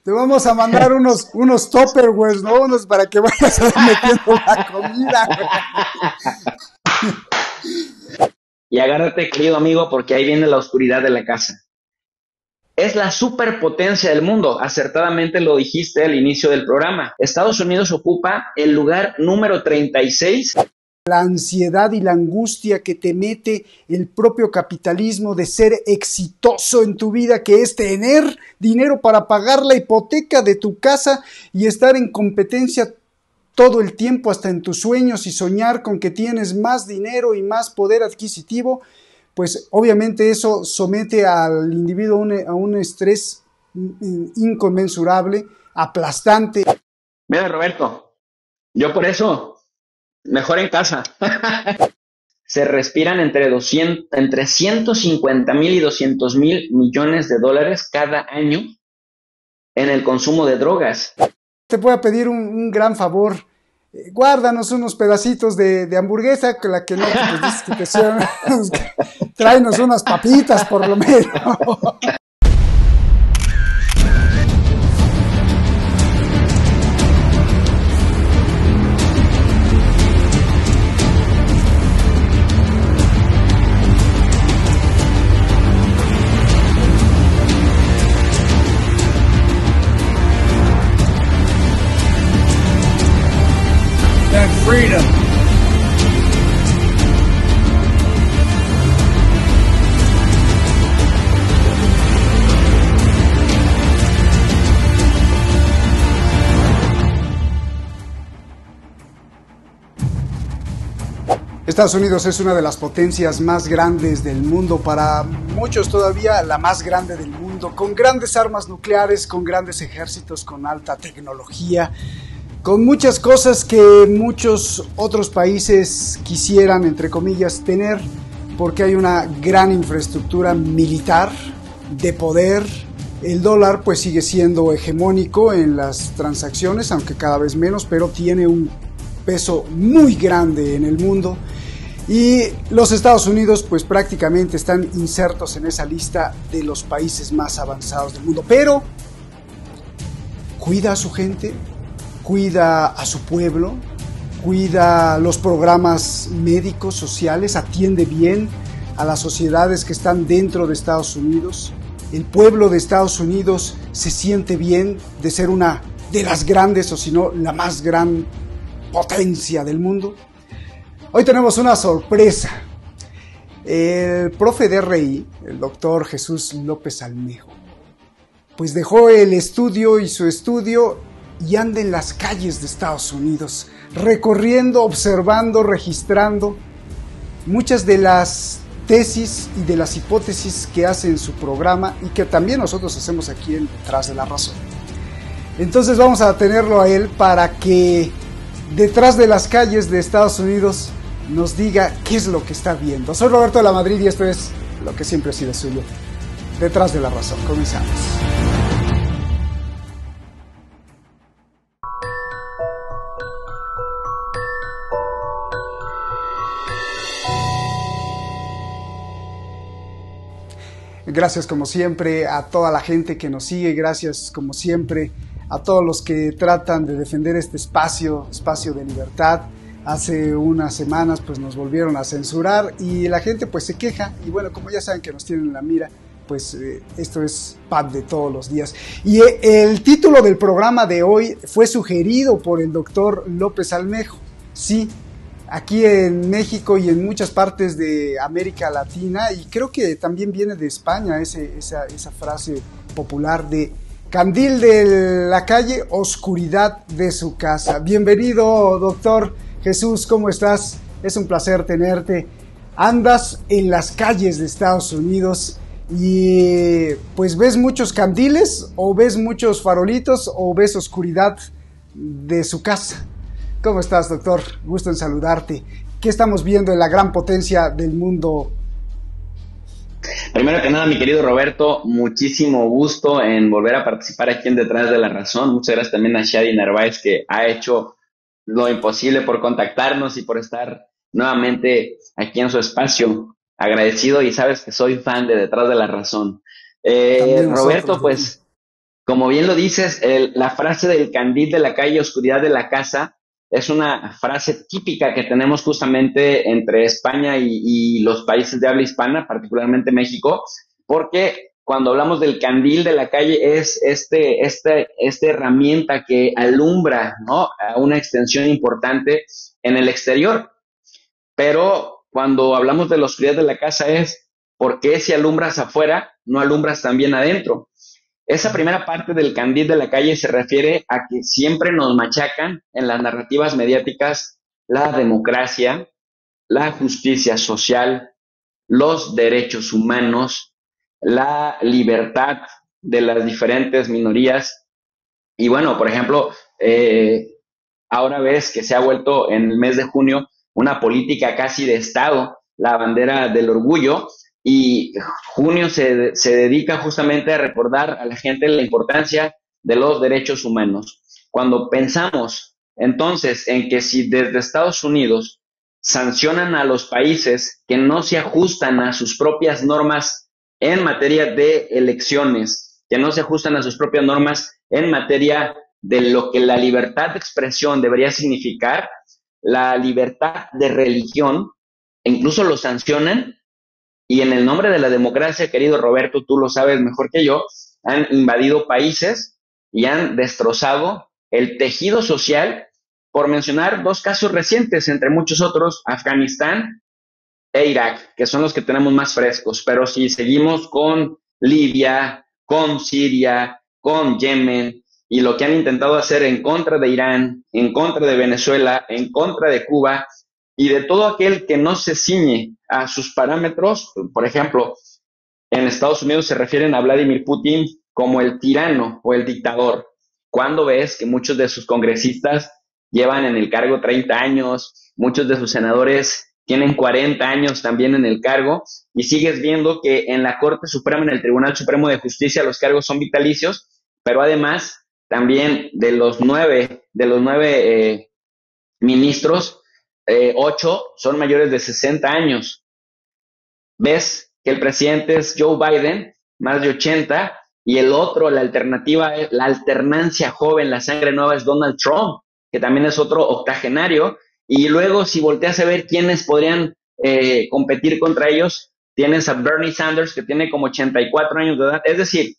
Te vamos a mandar unos Tupperwares, ¿no? Unos para que vayas metiendo la comida, güey. Y agárrate, querido amigo, porque ahí viene la oscuridad de la casa. Es la superpotencia del mundo, acertadamente lo dijiste al inicio del programa. Estados Unidos ocupa el lugar número 36. La ansiedad y la angustia que te mete el propio capitalismo de ser exitoso en tu vida, que es tener dinero para pagar la hipoteca de tu casa y estar en competencia todo el tiempo, hasta en tus sueños, y soñar con que tienes más dinero y más poder adquisitivo, pues obviamente eso somete al individuo a un estrés inconmensurable, aplastante. Mira, Roberto, yo por eso, mejor en casa. Se respiran entre 150,000 y 200,000 millones de dólares cada año en el consumo de drogas. Te voy a pedir un gran favor. Guárdanos unos pedacitos de hamburguesa, que la que no, pues dices que te sean, tráenos unas papitas por lo menos. That freedom. Estados Unidos es una de las potencias más grandes del mundo, para muchos todavía la más grande del mundo, con grandes armas nucleares, con grandes ejércitos, con alta tecnología, con muchas cosas que muchos otros países quisieran, entre comillas, tener, porque hay una gran infraestructura militar, de poder. El dólar pues sigue siendo hegemónico en las transacciones, aunque cada vez menos, pero tiene un peso muy grande en el mundo. Y los Estados Unidos pues prácticamente están insertos en esa lista de los países más avanzados del mundo, pero cuida a su gente, cuida a su pueblo, cuida los programas médicos, sociales, atiende bien a las sociedades que están dentro de Estados Unidos. El pueblo de Estados Unidos se siente bien de ser una de las grandes, o si no, la más gran potencia del mundo. Hoy tenemos una sorpresa. El profe de RI, el doctor Jesús López Almejo, pues dejó el estudio y su estudio y anda en las calles de Estados Unidos, recorriendo, observando, registrando muchas de las tesis y de las hipótesis que hace en su programa y que también nosotros hacemos aquí en Detrás de la Razón. Entonces vamos a tenerlo a él para que detrás de las calles de Estados Unidos nos diga qué es lo que está viendo. Soy Roberto de la Madrid y esto es lo que siempre ha sido suyo. Detrás de la Razón. Comenzamos. Gracias como siempre a toda la gente que nos sigue, gracias como siempre a todos los que tratan de defender este espacio de libertad. Hace unas semanas pues nos volvieron a censurar y la gente pues se queja, y bueno, como ya saben que nos tienen en la mira, pues esto es pan de todos los días. Y el título del programa de hoy fue sugerido por el doctor López Almejo. Sí, aquí en México y en muchas partes de América Latina, y creo que también viene de España esa frase popular de candil de la calle, oscuridad de su casa. Bienvenido, doctor Jesús, ¿cómo estás? Es un placer tenerte. Andas en las calles de Estados Unidos y pues ves muchos candiles, o ves muchos farolitos, o ves oscuridad de su casa. ¿Cómo estás, doctor? Gusto en saludarte. ¿Qué estamos viendo en la gran potencia del mundo? Primero que nada, mi querido Roberto, muchísimo gusto en volver a participar aquí en Detrás de la Razón. Muchas gracias también a Shadi Narváez, que ha hecho lo imposible por contactarnos y por estar nuevamente aquí en su espacio. Agradecido, y sabes que soy fan de Detrás de la Razón. También Roberto, nosotros, ¿no? pues Como bien lo dices, la frase del candil de la calle, oscuridad de la casa, es una frase típica que tenemos justamente entre España y los países de habla hispana, particularmente México, porque cuando hablamos del candil de la calle es esta herramienta que alumbra, ¿no?, a una extensión importante en el exterior. Pero cuando hablamos de la oscuridad de la casa es, ¿por qué si alumbras afuera, no alumbras también adentro? Esa primera parte del candil de la calle se refiere a que siempre nos machacan en las narrativas mediáticas la democracia, la justicia social, los derechos humanos, la libertad de las diferentes minorías. Y bueno, por ejemplo, ahora ves que se ha vuelto en el mes de junio una política casi de Estado, la bandera del orgullo, y junio se dedica justamente a recordar a la gente la importancia de los derechos humanos. Cuando pensamos entonces en que si desde Estados Unidos sancionan a los países que no se ajustan a sus propias normas en materia de elecciones, que no se ajustan a sus propias normas en materia de lo que la libertad de expresión debería significar, la libertad de religión, e incluso lo sancionan, y en el nombre de la democracia, querido Roberto, tú lo sabes mejor que yo, han invadido países y han destrozado el tejido social, por mencionar dos casos recientes, entre muchos otros, Afganistán e Irak, que son los que tenemos más frescos. Pero si seguimos con Libia, con Siria, con Yemen, y lo que han intentado hacer en contra de Irán, en contra de Venezuela, en contra de Cuba, y de todo aquel que no se ciñe a sus parámetros, por ejemplo, en Estados Unidos se refieren a Vladimir Putin como el tirano o el dictador. Cuando ves que muchos de sus congresistas llevan en el cargo 30 años, muchos de sus senadores tienen 40 años también en el cargo, y sigues viendo que en la Corte Suprema, en el Tribunal Supremo de Justicia, los cargos son vitalicios, pero además también de los nueve ministros, 8 son mayores de 60 años. Ves que el presidente es Joe Biden, más de 80, y el otro, la alternativa, la alternancia joven, la sangre nueva, es Donald Trump, que también es otro octogenario. Y luego, si volteas a ver quiénes podrían competir contra ellos, tienes a Bernie Sanders, que tiene como 84 años de edad. Es decir,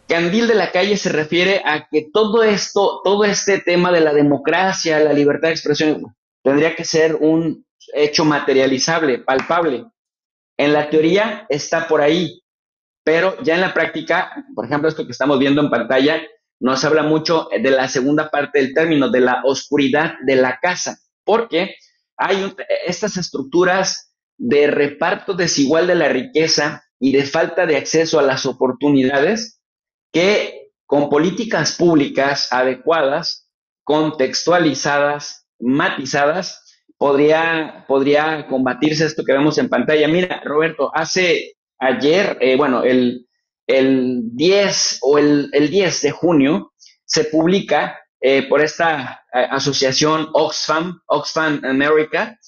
candil de la calle se refiere a que todo esto, todo este tema de la democracia, la libertad de expresión, tendría que ser un hecho materializable, palpable. En la teoría está por ahí, pero ya en la práctica, por ejemplo, esto que estamos viendo en pantalla, nos habla mucho de la segunda parte del término, de la oscuridad de la casa, porque hay estas estructuras de reparto desigual de la riqueza y de falta de acceso a las oportunidades que con políticas públicas adecuadas, contextualizadas, matizadas, podría combatirse esto que vemos en pantalla. Mira, Roberto, ayer, bueno, el 10 o el 10 de junio se publica por esta asociación Oxfam America,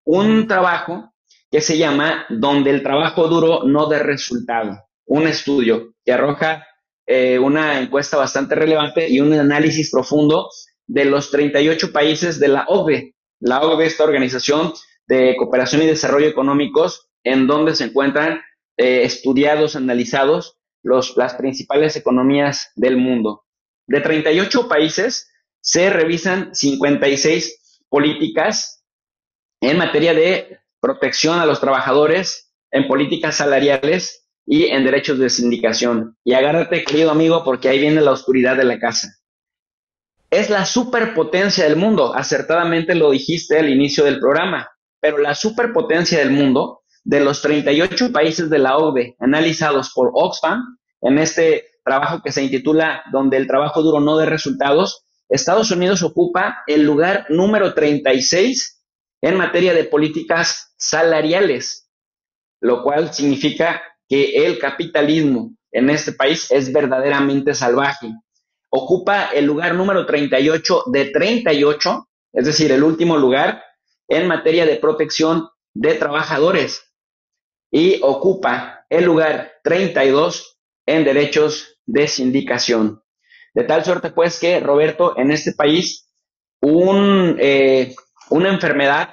un trabajo que se llama Donde el trabajo duro no dé resultado, un estudio que arroja una encuesta bastante relevante y un análisis profundo de los 38 países de la OCDE. La OCDE, esta organización de cooperación y desarrollo económicos, en donde se encuentran estudiados, analizados las principales economías del mundo. De 38 países se revisan 56 políticas en materia de protección a los trabajadores, en políticas salariales y en derechos de sindicación. Y agárrate, querido amigo, porque ahí viene la oscuridad de la casa. Es la superpotencia del mundo, acertadamente lo dijiste al inicio del programa, pero la superpotencia del mundo, de los 38 países de la OCDE analizados por Oxfam, en este trabajo que se intitula Donde el trabajo duro no dé resultados, Estados Unidos ocupa el lugar número 36 en materia de políticas salariales, lo cual significa que el capitalismo en este país es verdaderamente salvaje. Ocupa el lugar número 38 de 38, es decir, el último lugar en materia de protección de trabajadores, y ocupa el lugar 32 en derechos de sindicación. De tal suerte, pues, que, Roberto, en este país, una enfermedad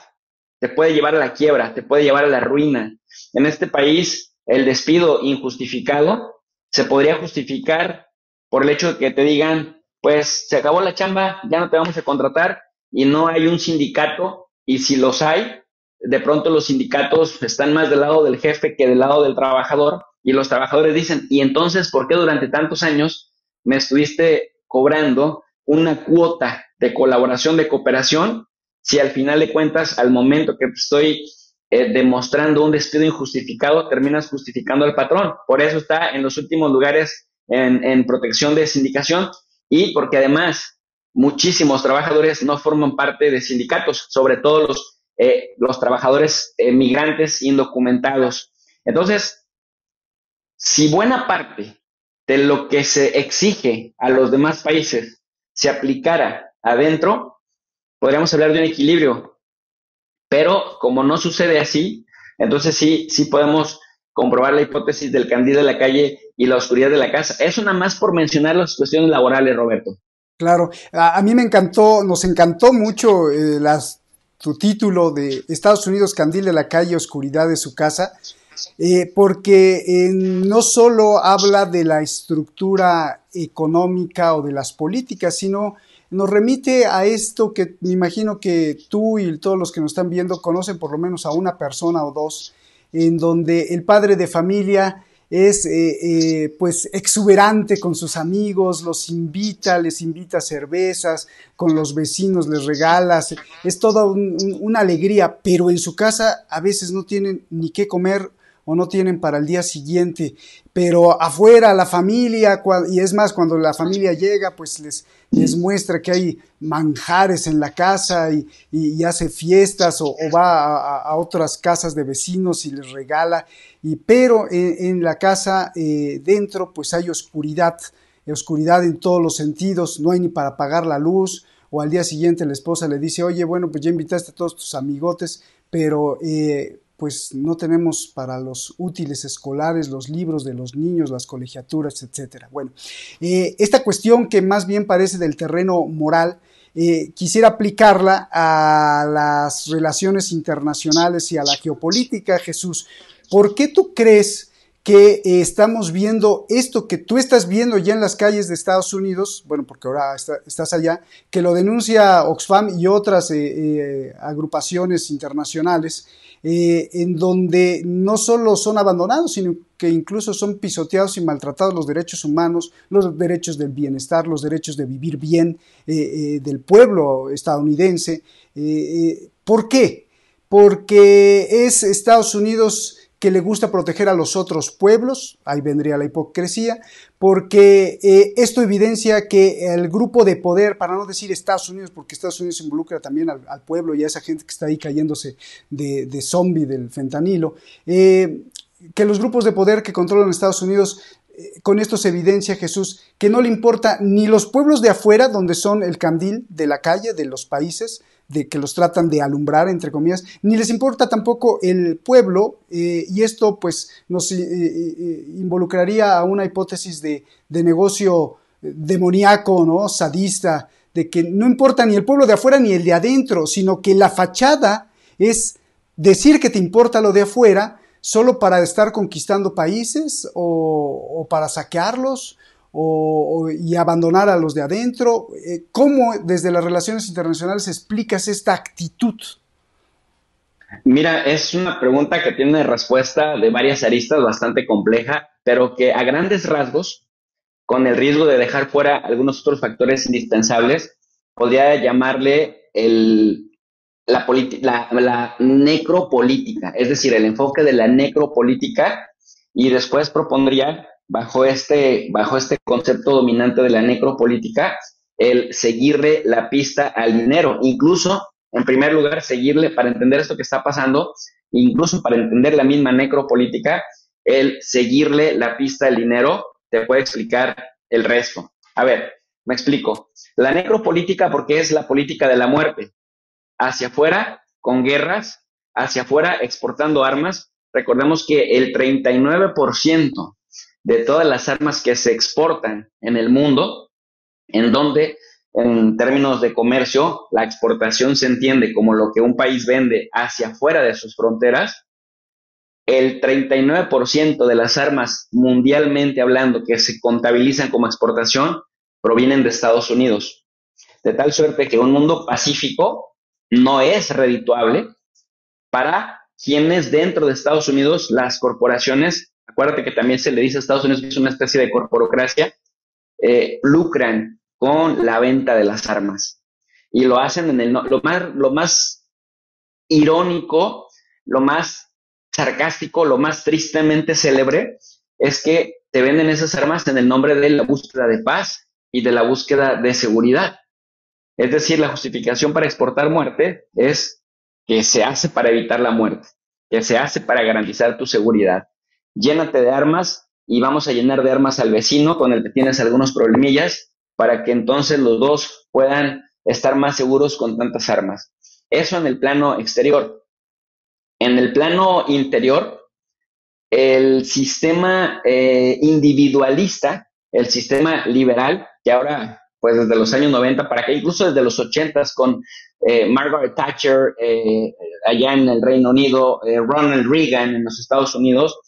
te puede llevar a la quiebra, te puede llevar a la ruina. En este país, el despido injustificado se podría justificar por el hecho de que te digan, pues se acabó la chamba, ya no te vamos a contratar y no hay un sindicato, y si los hay, de pronto los sindicatos están más del lado del jefe que del lado del trabajador, y los trabajadores dicen, ¿y entonces por qué durante tantos años me estuviste cobrando una cuota de colaboración, de cooperación, si al final de cuentas, al momento que estoy demostrando un despido injustificado, terminas justificando al patrón? Por eso está en los últimos lugares en protección de sindicación, y porque además muchísimos trabajadores no forman parte de sindicatos, sobre todo los trabajadores migrantes indocumentados. Entonces, si buena parte de lo que se exige a los demás países se aplicara adentro, podríamos hablar de un equilibrio, pero como no sucede así, entonces sí podemos comprobar la hipótesis del candil de la calle y la oscuridad de la casa. Eso nada más por mencionar las cuestiones laborales, Roberto. Claro, a mí me encantó, nos encantó mucho tu título de Estados Unidos, candil de la calle, oscuridad de su casa, porque no solo habla de la estructura económica o de las políticas, sino nos remite a esto que me imagino que tú y todos los que nos están viendo conocen por lo menos a una persona o dos, en donde el padre de familia es pues exuberante con sus amigos, les invita cervezas, con los vecinos les regala, es toda una alegría, pero en su casa a veces no tienen ni qué comer o no tienen para el día siguiente, pero afuera la familia, y es más, cuando la familia llega, pues les muestra que hay manjares en la casa y hace fiestas o va a otras casas de vecinos y les regala, pero en la casa dentro pues hay oscuridad en todos los sentidos, no hay ni para pagar la luz, o al día siguiente la esposa le dice, oye, bueno, pues ya invitaste a todos tus amigotes, pero pues no tenemos para los útiles escolares, los libros de los niños, las colegiaturas, etcétera. Bueno, esta cuestión que más bien parece del terreno moral, quisiera aplicarla a las relaciones internacionales y a la geopolítica, Jesús. ¿Por qué tú crees que estamos viendo esto que tú estás viendo ya en las calles de Estados Unidos? Bueno, porque ahora estás allá, que lo denuncia Oxfam y otras agrupaciones internacionales, en donde no solo son abandonados, sino que incluso son pisoteados y maltratados los derechos humanos, los derechos del bienestar, los derechos de vivir bien del pueblo estadounidense. ¿Por qué? Porque es Estados Unidos que le gusta proteger a los otros pueblos, ahí vendría la hipocresía, porque esto evidencia que el grupo de poder, para no decir Estados Unidos, porque Estados Unidos involucra también al pueblo y a esa gente que está ahí cayéndose de zombie del fentanilo, que los grupos de poder que controlan Estados Unidos, con esto se evidencia, Jesús, que no le importa ni los pueblos de afuera, donde son el candil de la calle, de los países, de que los tratan de alumbrar, entre comillas, ni les importa tampoco el pueblo, y esto pues nos involucraría a una hipótesis de negocio demoníaco, ¿no? Sadista, de que no importa ni el pueblo de afuera ni el de adentro, sino que la fachada es decir que te importa lo de afuera solo para estar conquistando países o para saquearlos y abandonar a los de adentro. ¿Cómo desde las relaciones internacionales explicas esta actitud? Mira, es una pregunta que tiene una respuesta de varias aristas bastante compleja, pero que a grandes rasgos, con el riesgo de dejar fuera algunos otros factores indispensables, podría llamarle la necropolítica, es decir, el enfoque de la necropolítica, y después propondría, bajo este concepto dominante de la necropolítica, el seguirle la pista al dinero, incluso, en primer lugar, seguirle para entender esto que está pasando, incluso para entender la misma necropolítica, el seguirle la pista al dinero te puede explicar el resto. A ver, me explico. La necropolítica, porque es la política de la muerte, hacia afuera con guerras, hacia afuera exportando armas. Recordemos que el 39% de todas las armas que se exportan en el mundo, en donde en términos de comercio la exportación se entiende como lo que un país vende hacia afuera de sus fronteras. El 39% de las armas mundialmente hablando que se contabilizan como exportación provienen de Estados Unidos. De tal suerte que un mundo pacífico no es redituable para quienes dentro de Estados Unidos, las corporaciones, acuérdate que también se le dice a Estados Unidos que es una especie de corporocracia, lucran con la venta de las armas. Y lo hacen en lo más irónico, lo más sarcástico, lo más tristemente célebre, es que te venden esas armas en el nombre de la búsqueda de paz y de la búsqueda de seguridad. Es decir, la justificación para exportar muerte es que se hace para evitar la muerte, que se hace para garantizar tu seguridad. Llénate de armas y vamos a llenar de armas al vecino con el que tienes algunos problemillas para que entonces los dos puedan estar más seguros con tantas armas. Eso en el plano exterior. En el plano interior, el sistema individualista, el sistema liberal, que ahora, pues desde los años 90 para acá, incluso desde los 80 con Margaret Thatcher allá en el Reino Unido, Ronald Reagan en los Estados Unidos,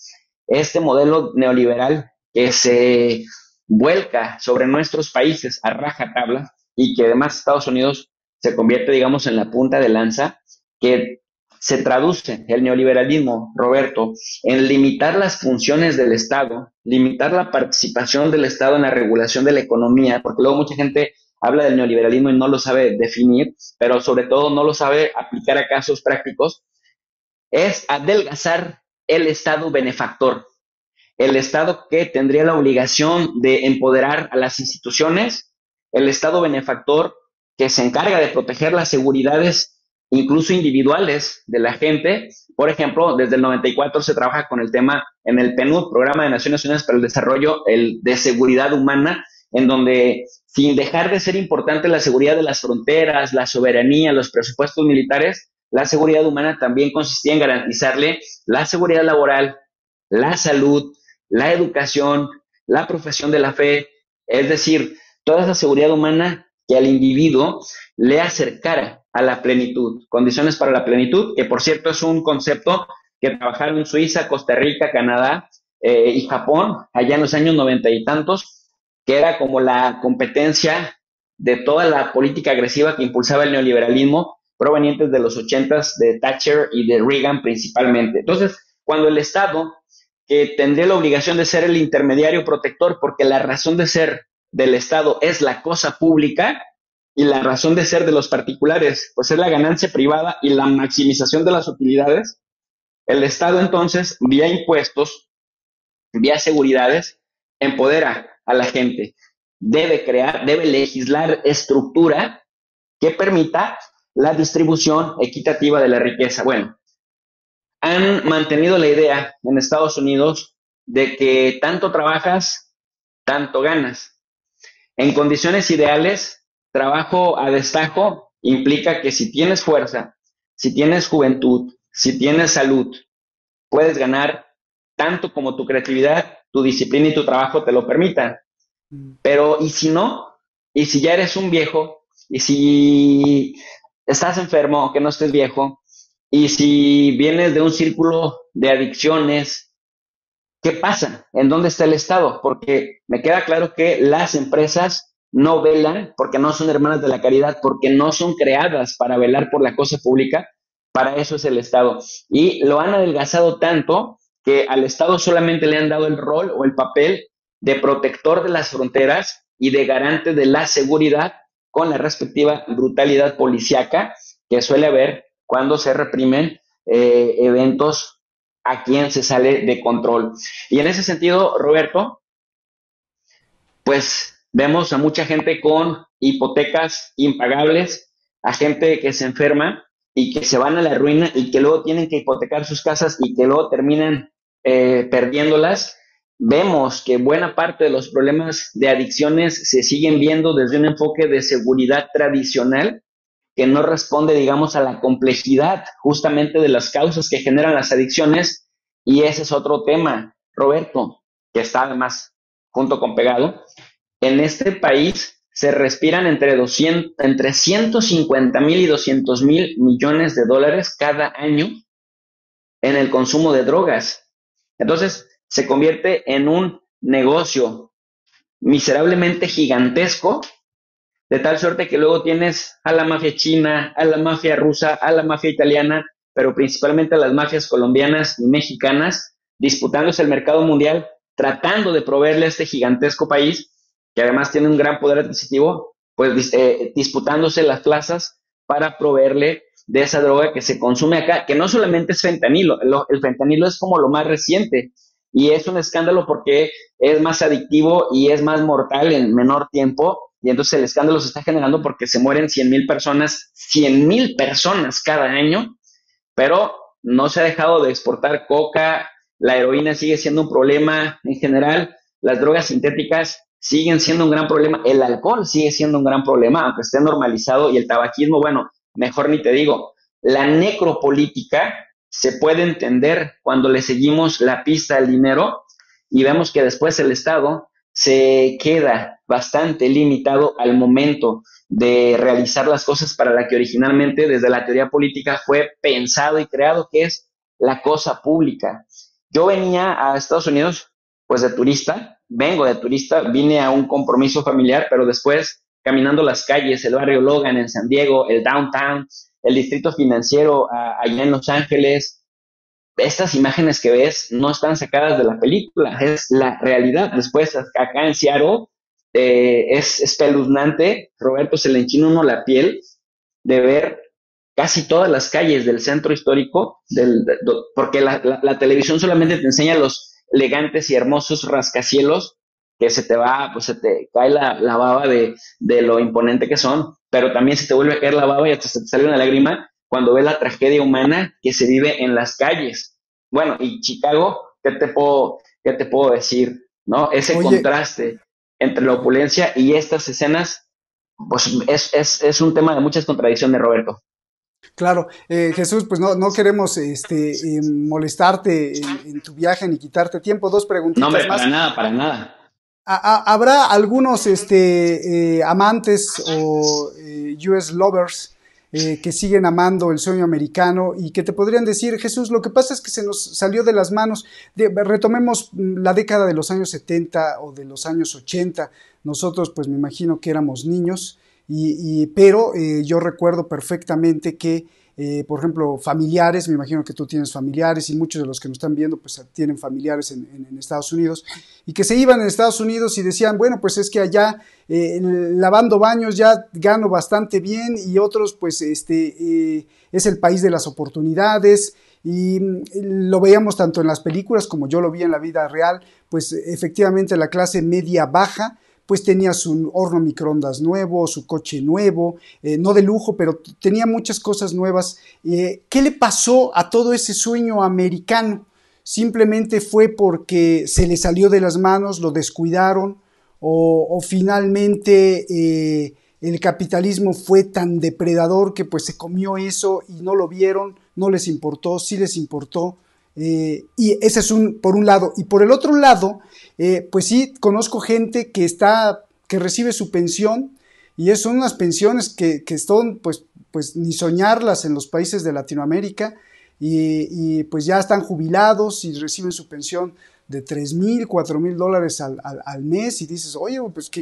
este modelo neoliberal que se vuelca sobre nuestros países a rajatabla y que además Estados Unidos se convierte, digamos, en la punta de lanza, que se traduce el neoliberalismo, Roberto, en limitar las funciones del Estado, limitar la participación del Estado en la regulación de la economía, porque luego mucha gente habla del neoliberalismo y no lo sabe definir, pero sobre todo no lo sabe aplicar a casos prácticos, es adelgazar el Estado benefactor, el Estado que tendría la obligación de empoderar a las instituciones, el Estado benefactor que se encarga de proteger las seguridades incluso individuales de la gente. Por ejemplo, desde el 94 se trabaja con el tema en el PNUD, Programa de Naciones Unidas para el Desarrollo de Seguridad Humana, en donde sin dejar de ser importante la seguridad de las fronteras, la soberanía, los presupuestos militares, la seguridad humana también consistía en garantizarle la seguridad laboral, la salud, la educación, la profesión de la fe, es decir, toda esa seguridad humana que al individuo le acercara a la plenitud, condiciones para la plenitud, que por cierto es un concepto que trabajaron en Suiza, Costa Rica, Canadá y Japón allá en los años 90 y tantos, que era como la competencia de toda la política agresiva que impulsaba el neoliberalismo provenientes de los 80s de Thatcher y de Reagan principalmente. Entonces, cuando el Estado, que tendría la obligación de ser el intermediario protector, porque la razón de ser del Estado es la cosa pública y la razón de ser de los particulares, pues es la ganancia privada y la maximización de las utilidades, el Estado entonces, vía impuestos, vía seguridades, empodera a la gente. Debe legislar estructura que permita la distribución equitativa de la riqueza. Bueno, han mantenido la idea en Estados Unidos de que tanto trabajas, tanto ganas. En condiciones ideales, trabajo a destajo implica que si tienes fuerza, si tienes juventud, si tienes salud, puedes ganar tanto como tu creatividad, tu disciplina y tu trabajo te lo permitan. Pero, ¿y si no? ¿Y si ya eres un viejo? ¿Y si estás enfermo, aunque no estés viejo? ¿Y si vienes de un círculo de adicciones? ¿Qué pasa? ¿En dónde está el Estado? Porque me queda claro que las empresas no velan porque no son hermanas de la caridad, porque no son creadas para velar por la cosa pública. Para eso es el Estado. Y lo han adelgazado tanto que al Estado solamente le han dado el rol o el papel de protector de las fronteras y de garante de la seguridad con la respectiva brutalidad policíaca que suele haber cuando se reprimen eventos a quien se sale de control. Y en ese sentido, Roberto, pues vemos a mucha gente con hipotecas impagables, a gente que se enferma y que se van a la ruina y que luego tienen que hipotecar sus casas y que luego terminan perdiéndolas. Vemos que buena parte de los problemas de adicciones se siguen viendo desde un enfoque de seguridad tradicional que no responde, digamos, a la complejidad justamente de las causas que generan las adicciones. Y ese es otro tema, Roberto. que está además junto con pegado, en este país se respiran entre 150,000 y 200,000 millones de dólares cada año en el consumo de drogas. Entonces, se convierte en un negocio miserablemente gigantesco, de tal suerte que luego tienes a la mafia china, a la mafia rusa, a la mafia italiana, pero principalmente a las mafias colombianas y mexicanas, disputándose el mercado mundial, tratando de proveerle a este gigantesco país, que además tiene un gran poder adquisitivo, pues disputándose las plazas para proveerle de esa droga que se consume acá, que no solamente es fentanilo, el fentanilo es como lo más reciente, y es un escándalo porque es más adictivo y es más mortal en menor tiempo, y entonces el escándalo se está generando porque se mueren 100,000 personas cada año, pero no se ha dejado de exportar coca, la heroína sigue siendo un problema en general, las drogas sintéticas siguen siendo un gran problema, el alcohol sigue siendo un gran problema, aunque esté normalizado, y el tabaquismo, bueno, mejor ni te digo. La necropolítica se puede entender cuando le seguimos la pista al dinero y vemos que después el Estado se queda bastante limitado al momento de realizar las cosas para la que originalmente desde la teoría política fue pensado y creado, que es la cosa pública. Yo venía a Estados Unidos pues de turista, vengo de turista, vine a un compromiso familiar, pero después caminando las calles, el barrio Logan en San Diego, el downtown, el distrito financiero allá en Los Ángeles, estas imágenes que ves no están sacadas de la película, es la realidad. Después acá en Seattle es espeluznante, Roberto, se le enchina uno la piel de ver casi todas las calles del centro histórico, porque la televisión solamente te enseña los elegantes y hermosos rascacielos, que se te va, pues se te cae la baba de lo imponente que son, pero también se te vuelve a caer la baba y hasta se te sale una lágrima cuando ves la tragedia humana que se vive en las calles. Bueno, y Chicago, ¿qué te puedo decir? ¿No? Ese Oye, contraste entre la opulencia y estas escenas, pues es un tema de muchas contradicciones, Roberto. claro, Jesús, pues no queremos molestarte en tu viaje ni quitarte tiempo. Dos No, hombre, preguntitas para más. nada, para nada. ¿Habrá algunos amantes o US lovers que siguen amando el sueño americano y que te podrían decir, Jesús, lo que pasa es que se nos salió de las manos? Retomemos la década de los años 70 o de los años 80. Nosotros, pues me imagino que éramos niños, pero yo recuerdo perfectamente que por ejemplo, familiares, me imagino que tú tienes familiares y muchos de los que nos están viendo pues tienen familiares en Estados Unidos, y que se iban en Estados Unidos y decían, bueno, pues es que allá lavando baños ya gano bastante bien, y otros pues es el país de las oportunidades, y lo veíamos tanto en las películas como yo lo vi en la vida real, pues efectivamente la clase media baja pues tenía su horno microondas nuevo, su coche nuevo, no de lujo, pero tenía muchas cosas nuevas. ¿Qué le pasó a todo ese sueño americano? ¿Simplemente fue porque se le salió de las manos, lo descuidaron, o finalmente el capitalismo fue tan depredador que pues se comió eso y no lo vieron, no les importó, sí les importó? Y ese es por un lado. Y por el otro lado, pues sí, conozco gente que recibe su pensión, y son unas pensiones que son, pues ni soñarlas en los países de Latinoamérica, y pues ya están jubilados y reciben su pensión de 3,000, 4,000 dólares al mes, y dices, oye, pues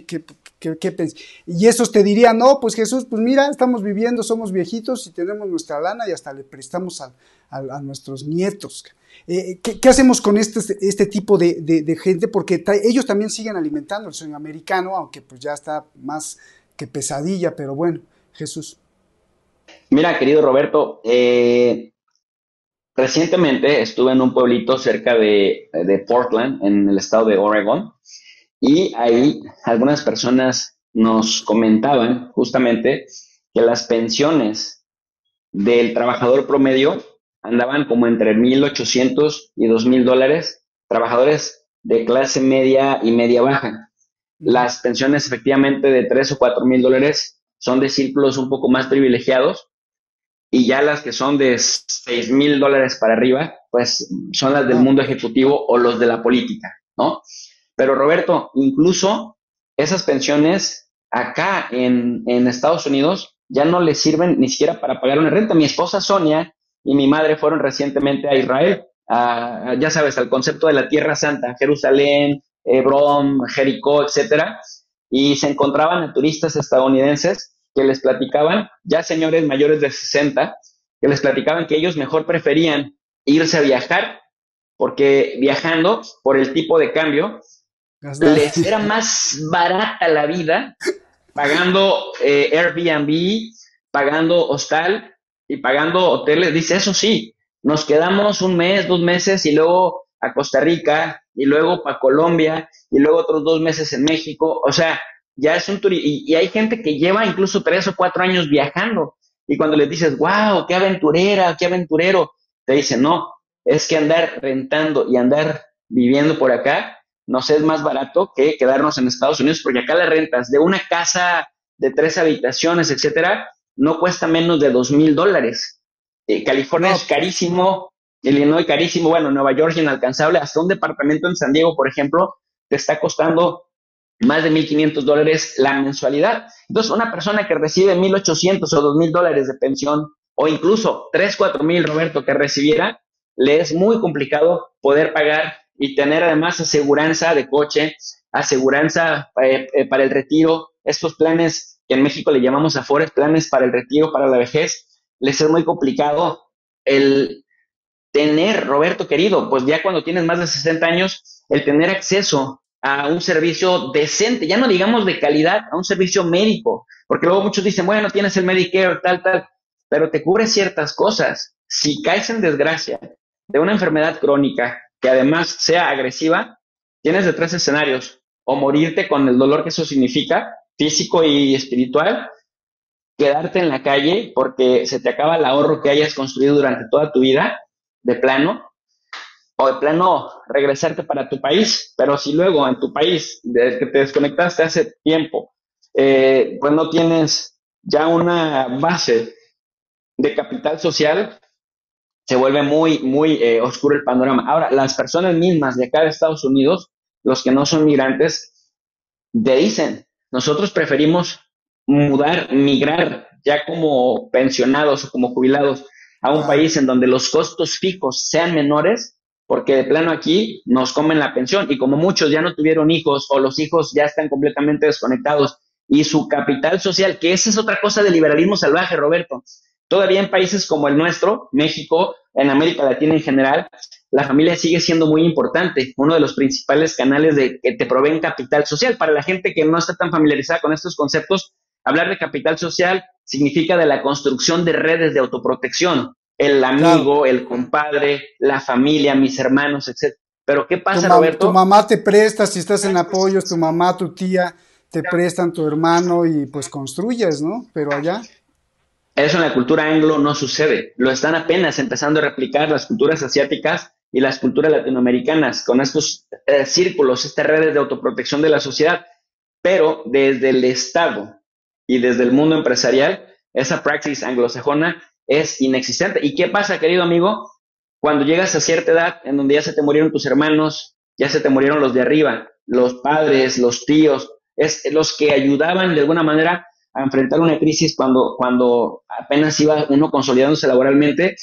y esos te dirían, no, pues Jesús, pues mira, estamos viviendo, somos viejitos y tenemos nuestra lana y hasta le prestamos a nuestros nietos. ¿Qué hacemos con este tipo de gente? Porque ellos también siguen alimentando el sueño americano, aunque pues ya está más que pesadilla, pero bueno, Jesús. Mira, querido Roberto, recientemente estuve en un pueblito cerca de Portland, en el estado de Oregon, y ahí algunas personas nos comentaban justamente que las pensiones del trabajador promedio andaban como entre 1,800 y 2,000 dólares, trabajadores de clase media y media baja. Las pensiones efectivamente de 3 o 4,000 dólares son de círculos un poco más privilegiados, y ya las que son de 6,000 dólares para arriba, pues son las del Wow. mundo ejecutivo o los de la política. ¿no? Pero Roberto, incluso esas pensiones acá en Estados Unidos ya no les sirven ni siquiera para pagar una renta. Mi esposa Sonia y mi madre fueron recientemente a Israel, ya sabes, al concepto de la Tierra Santa, Jerusalén, Hebrón, Jericó, etcétera, y se encontraban a turistas estadounidenses que les platicaban, ya señores mayores de 60, que les platicaban que ellos mejor preferían irse a viajar, porque viajando, por el tipo de cambio, Gastar. les era más barata la vida pagando Airbnb, pagando hostal y pagando hoteles. Dice, eso sí, nos quedamos un mes, 2 meses y luego a Costa Rica y luego para Colombia y luego otros 2 meses en México. O sea, ya es un turismo. Y hay gente que lleva incluso 3 o 4 años viajando. Y cuando les dices, wow, qué aventurera, qué aventurero, te dicen, no, es que andar rentando y andar viviendo por acá nos es más barato que quedarnos en Estados Unidos, porque acá las rentas de una casa de 3 habitaciones, etcétera, no cuesta menos de $2,000. California No, es carísimo, Illinois carísimo, bueno, Nueva York inalcanzable, hasta un departamento en San Diego, por ejemplo, te está costando más de $1,500 la mensualidad. Entonces, una persona que recibe 1,800 o $2,000 de pensión, o incluso 3, 4,000, Roberto, que recibiera, le es muy complicado poder pagar y tener además aseguranza de coche, aseguranza para el retiro, estos planes que en México le llamamos Afores, planes para el retiro, para la vejez, les es muy complicado el tener, Roberto querido, pues ya cuando tienes más de 60 años, el tener acceso a un servicio decente, ya no digamos de calidad, a un servicio médico, porque luego muchos dicen, bueno, tienes el Medicare, tal, tal, pero te cubre ciertas cosas. Si caes en desgracia de una enfermedad crónica que además sea agresiva, tienes de 3 escenarios: o morirte con el dolor que eso significa, físico y espiritual, quedarte en la calle porque se te acaba el ahorro que hayas construido durante toda tu vida, de plano, o de plano regresarte para tu país. Pero si luego en tu país, desde que te desconectaste hace tiempo, pues no tienes ya una base de capital social, se vuelve muy, muy oscuro el panorama. Ahora, las personas mismas de acá de Estados Unidos, los que no son migrantes, te dicen, nosotros preferimos migrar ya como pensionados o como jubilados a un claro. país en donde los costos fijos sean menores, porque de plano aquí nos comen la pensión, y como muchos ya no tuvieron hijos o los hijos ya están completamente desconectados y su capital social, que esa es otra cosa del liberalismo salvaje, Roberto. Todavía en países como el nuestro, México, en América Latina en general, la familia sigue siendo muy importante, uno de los principales canales de que te proveen capital social. Para la gente que no está tan familiarizada con estos conceptos, hablar de capital social significa de la construcción de redes de autoprotección, el Claro. amigo, el compadre, la familia, mis hermanos, etc. Pero ¿qué Tu, pasa, tu Roberto? mamá te presta, si estás en apoyos, tu mamá, tu tía te prestan, tu hermano y pues construyes, ¿no? Pero allá, Eso en la cultura anglo no sucede. Lo están apenas empezando a replicar las culturas asiáticas y las culturas latinoamericanas con estos círculos, estas redes de autoprotección de la sociedad. Pero desde el Estado y desde el mundo empresarial, esa praxis anglosajona es inexistente. ¿Y qué pasa, querido amigo? Cuando llegas a cierta edad en donde ya se te murieron tus hermanos, ya se te murieron los de arriba, los padres, los tíos, es los que ayudaban de alguna manera a enfrentar una crisis cuando apenas iba uno consolidándose laboralmente,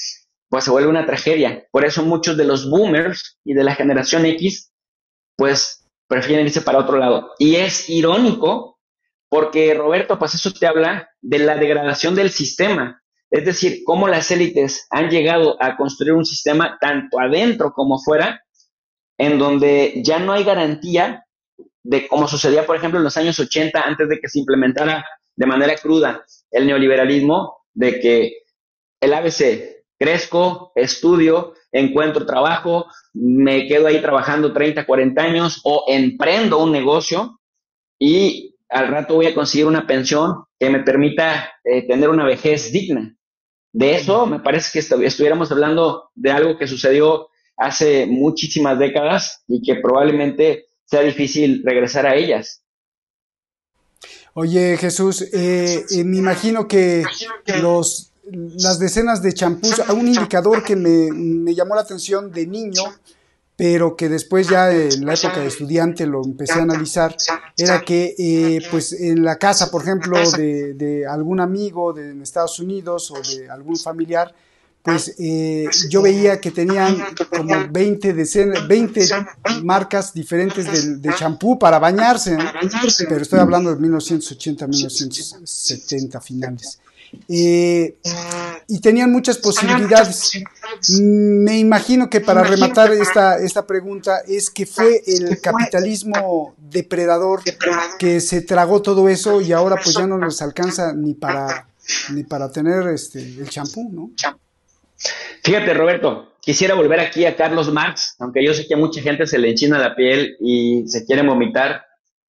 pues se vuelve una tragedia. Por eso muchos de los boomers y de la generación X, pues prefieren irse para otro lado. Y es irónico porque, Roberto, pues eso te habla de la degradación del sistema. Es decir, cómo las élites han llegado a construir un sistema tanto adentro como fuera, en donde ya no hay garantía de como sucedía, por ejemplo, en los años 80, antes de que se implementara de manera cruda el neoliberalismo, de que el ABC, crezco, estudio, encuentro trabajo, me quedo ahí trabajando 30, 40 años o emprendo un negocio y al rato voy a conseguir una pensión que me permita tener una vejez digna. De eso me parece que estuviéramos hablando de algo que sucedió hace muchísimas décadas y que probablemente sea difícil regresar a ellas. oye Jesús, me imagino que las decenas de champús, un indicador que me llamó la atención de niño, pero que después ya en la época de estudiante lo empecé a analizar, era que pues en la casa, por ejemplo, de algún amigo en Estados Unidos o de algún familiar, pues yo veía que tenían como 20 marcas diferentes de champú para bañarse, ¿no? Pero estoy hablando de 1980, 1970 finales. Y tenían muchas posibilidades. Me imagino que para rematar esta pregunta es que fue el capitalismo depredador que se tragó todo eso y ahora pues ya no les alcanza ni para tener el champú, ¿no? Fíjate, Roberto, quisiera volver aquí a Carlos Marx, aunque yo sé que a mucha gente se le enchina la piel y se quiere vomitar,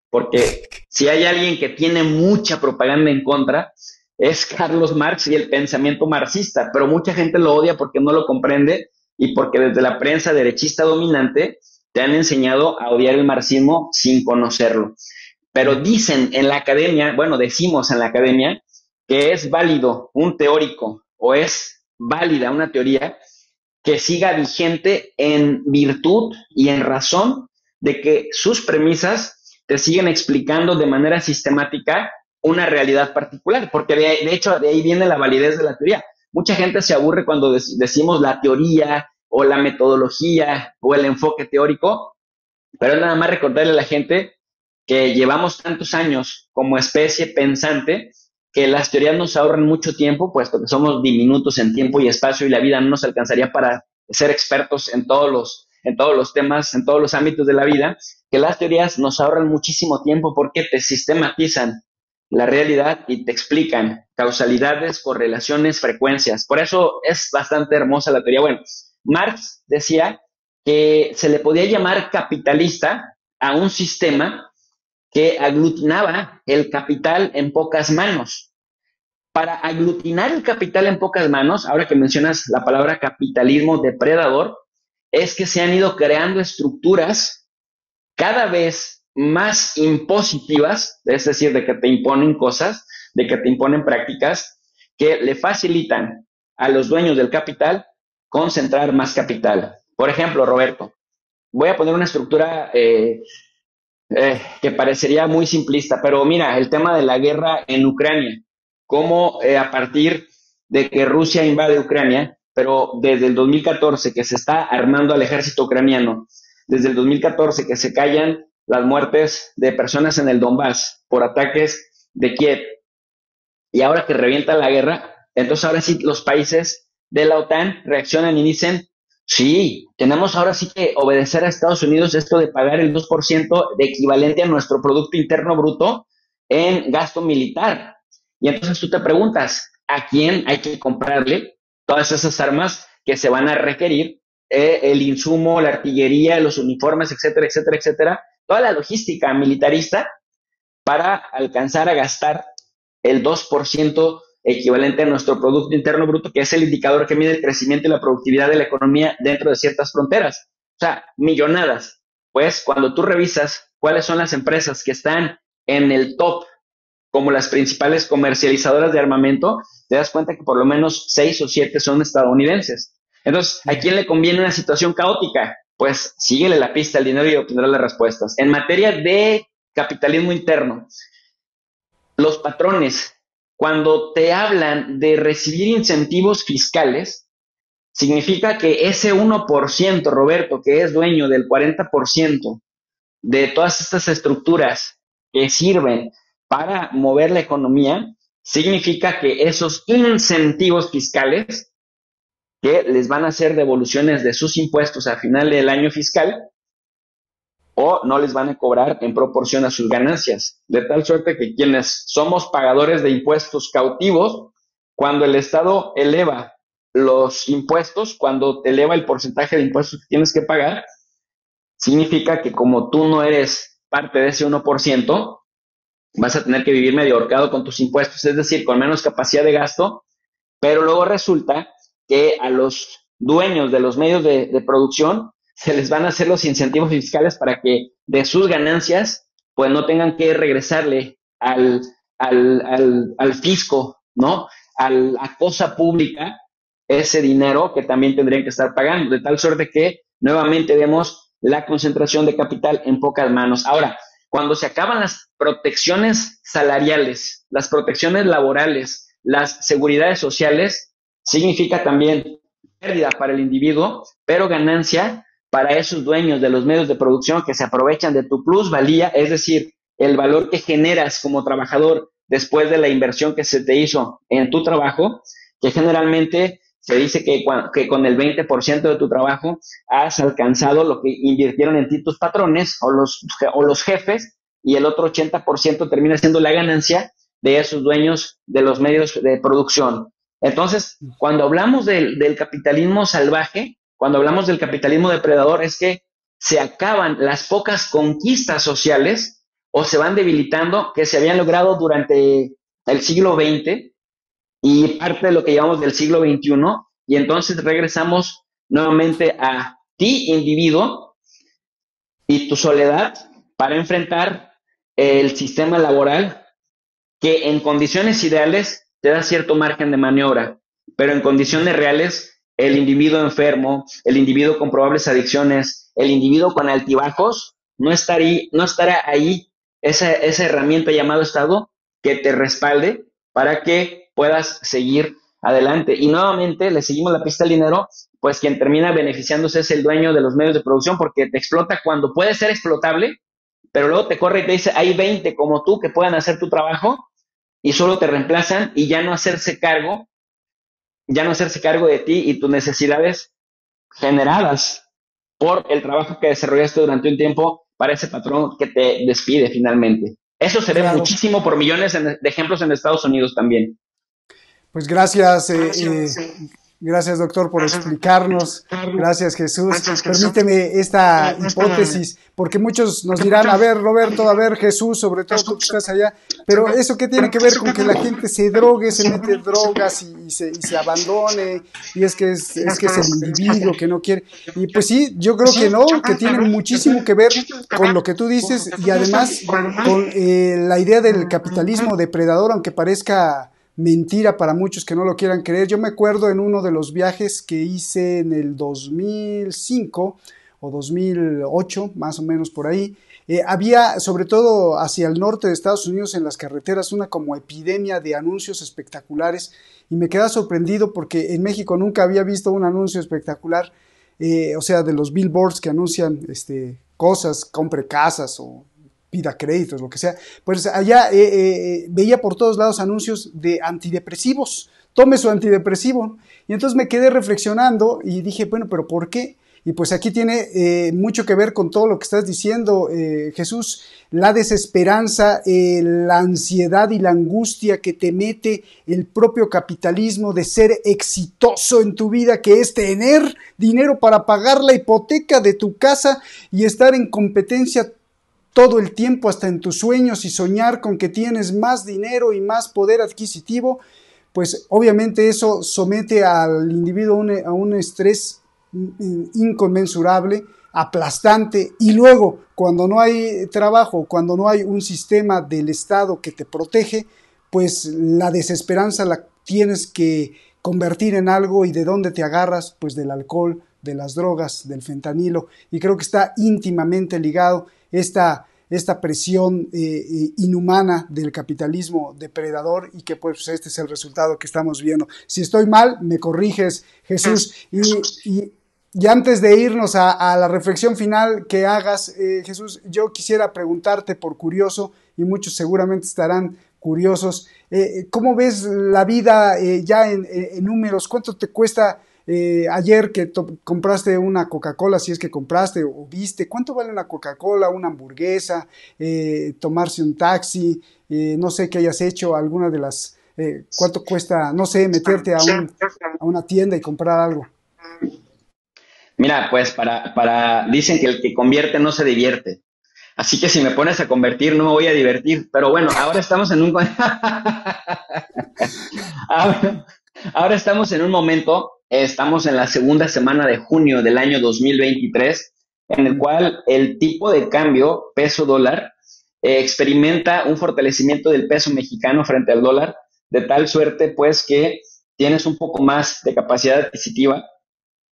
porque si hay alguien que tiene mucha propaganda en contra, es Carlos Marx y el pensamiento marxista, pero mucha gente lo odia porque no lo comprende y porque desde la prensa derechista dominante te han enseñado a odiar el marxismo sin conocerlo. Pero dicen en la academia, bueno, decimos en la academia, que es válido un teórico o es válida una teoría que siga vigente en virtud y en razón de que sus premisas te siguen explicando de manera sistemática una realidad particular, porque de hecho de ahí viene la validez de la teoría. Mucha gente se aburre cuando decimos la teoría o la metodología o el enfoque teórico, pero es nada más recordarle a la gente que llevamos tantos años como especie pensante que las teorías nos ahorran mucho tiempo, puesto que somos diminutos en tiempo y espacio y la vida no nos alcanzaría para ser expertos en todos los temas, en todos los ámbitos de la vida, que las teorías nos ahorran muchísimo tiempo porque te sistematizan la realidad y te explican causalidades, correlaciones, frecuencias. Por eso es bastante hermosa la teoría. Bueno, Marx decía que se le podía llamar capitalista a un sistema que aglutinaba el capital en pocas manos. Para aglutinar el capital en pocas manos, ahora que mencionas la palabra capitalismo depredador, es que se han ido creando estructuras cada vez más impositivas, es decir, de que te imponen cosas, de que te imponen prácticas que le facilitan a los dueños del capital concentrar más capital. Por ejemplo, Roberto, voy a poner una estructura que parecería muy simplista, pero mira, el tema de la guerra en Ucrania, cómo a partir de que Rusia invade Ucrania, pero desde el 2014 que se está armando al ejército ucraniano, desde el 2014 que se callan las muertes de personas en el Donbass por ataques de Kiev, y ahora que revienta la guerra, entonces ahora sí los países de la OTAN reaccionan y dicen, sí, tenemos ahora sí que obedecer a Estados Unidos esto de pagar el 2% de equivalente a nuestro Producto Interno Bruto en gasto militar. Y entonces tú te preguntas, ¿a quién hay que comprarle todas esas armas que se van a requerir? El insumo, la artillería, los uniformes, etcétera, etcétera, etcétera. Toda la logística militarista para alcanzar a gastar el 2% equivalente a nuestro Producto Interno Bruto, que es el indicador que mide el crecimiento y la productividad de la economía dentro de ciertas fronteras. O sea, millonadas. Pues cuando tú revisas cuáles son las empresas que están en el top como las principales comercializadoras de armamento, te das cuenta que por lo menos 6 o 7 son estadounidenses. Entonces, ¿a quién le conviene una situación caótica? Pues síguele la pista al dinero y obtendrás las respuestas. En materia de capitalismo interno, los patrones, cuando te hablan de recibir incentivos fiscales, significa que ese 1%, Roberto, que es dueño del 40% de todas estas estructuras que sirven para mover la economía, significa que esos incentivos fiscales que les van a hacer devoluciones de sus impuestos al final del año fiscal o no les van a cobrar en proporción a sus ganancias, de tal suerte que quienes somos pagadores de impuestos cautivos, cuando el Estado eleva los impuestos, cuando te eleva el porcentaje de impuestos que tienes que pagar, significa que como tú no eres parte de ese 1%, vas a tener que vivir medio ahorcado con tus impuestos, es decir, con menos capacidad de gasto, pero luego resulta que a los dueños de los medios de producción se les van a hacer los incentivos fiscales para que de sus ganancias pues no tengan que regresarle al fisco, ¿no? A la cosa pública ese dinero que también tendrían que estar pagando, de tal suerte que nuevamente vemos la concentración de capital en pocas manos. Ahora, cuando se acaban las protecciones salariales, las protecciones laborales, las seguridades sociales, significa también pérdida para el individuo, pero ganancia para esos dueños de los medios de producción que se aprovechan de tu plusvalía, es decir, el valor que generas como trabajador después de la inversión que se te hizo en tu trabajo, que generalmente se dice que con el 20% de tu trabajo has alcanzado lo que invirtieron en ti tus patrones o los jefes, y el otro 80% termina siendo la ganancia de esos dueños de los medios de producción. Entonces, cuando hablamos del capitalismo salvaje, cuando hablamos del capitalismo depredador, es que se acaban las pocas conquistas sociales o se van debilitando que se habían logrado durante el siglo XX y parte de lo que llamamos del siglo XXI, y entonces regresamos nuevamente a ti, individuo, y tu soledad para enfrentar el sistema laboral que en condiciones ideales te da cierto margen de maniobra, pero en condiciones reales el individuo enfermo, el individuo con probables adicciones, el individuo con altibajos, no estará ahí esa herramienta llamada Estado que te respalde para que puedas seguir adelante. Y nuevamente le seguimos la pista al dinero, pues quien termina beneficiándose es el dueño de los medios de producción, porque te explota cuando puede ser explotable, pero luego te corre y te dice, hay 20 como tú que puedan hacer tu trabajo, y solo te reemplazan, y ya no hacerse cargo de ti y tus necesidades generadas por el trabajo que desarrollaste durante un tiempo para ese patrón que te despide finalmente. Eso se ve Claro. muchísimo por millones de ejemplos en Estados Unidos también. Pues gracias, gracias doctor por explicarnos, gracias Jesús. Permíteme esta hipótesis, porque muchos nos dirán, a ver Roberto, a ver Jesús, sobre todo tú que estás allá, pero eso qué tiene que ver con que la gente se drogue, se mete drogas y se abandone, y es que es el individuo que no quiere. Y pues sí, yo creo que no, que tiene muchísimo que ver con lo que tú dices, y además con la idea del capitalismo depredador, aunque parezca mentira para muchos que no lo quieran creer. Yo me acuerdo en uno de los viajes que hice en el 2005 o 2008, más o menos por ahí, había, sobre todo hacia el norte de Estados Unidos, en las carreteras, una como epidemia de anuncios espectaculares, y me quedaba sorprendido porque en México nunca había visto un anuncio espectacular, o sea, de los billboards que anuncian cosas, compre casas o pida créditos, lo que sea. Pues allá veía por todos lados anuncios de antidepresivos, tome su antidepresivo, y entonces me quedé reflexionando y dije, bueno, pero ¿por qué? Y pues aquí tiene mucho que ver con todo lo que estás diciendo, Jesús, la desesperanza, la ansiedad y la angustia que te mete el propio capitalismo de ser exitoso en tu vida, que es tener dinero para pagar la hipoteca de tu casa y estar en competencia todo el tiempo, hasta en tus sueños, y soñar con que tienes más dinero y más poder adquisitivo. Pues obviamente eso somete al individuo a un estrés inconmensurable, aplastante, y luego cuando no hay trabajo, cuando no hay un sistema del Estado que te protege, pues la desesperanza la tienes que convertir en algo. ¿Y de dónde te agarras? Pues del alcohol, de las drogas, del fentanilo, y creo que está íntimamente ligado esta presión inhumana del capitalismo depredador, y que pues este es el resultado que estamos viendo. Si estoy mal, me corriges, Jesús. Y antes de irnos a la reflexión final que hagas, Jesús, yo quisiera preguntarte, por curioso, y muchos seguramente estarán curiosos, ¿cómo ves la vida ya en números? ¿Cuánto te cuesta ayer que compraste una Coca-Cola, si es que compraste o viste? ¿Cuánto vale una Coca-Cola, una hamburguesa, tomarse un taxi? No sé qué hayas hecho, alguna de las... ¿cuánto cuesta, no sé, meterte a una tienda y comprar algo? Mira, pues dicen que el que convierte no se divierte. Así que si me pones a convertir no me voy a divertir. Pero bueno, ahora estamos en un ahora estamos en un momento, estamos en la segunda semana de junio del año 2023, en el cual el tipo de cambio peso-dólar experimenta un fortalecimiento del peso mexicano frente al dólar, de tal suerte pues que tienes un poco más de capacidad adquisitiva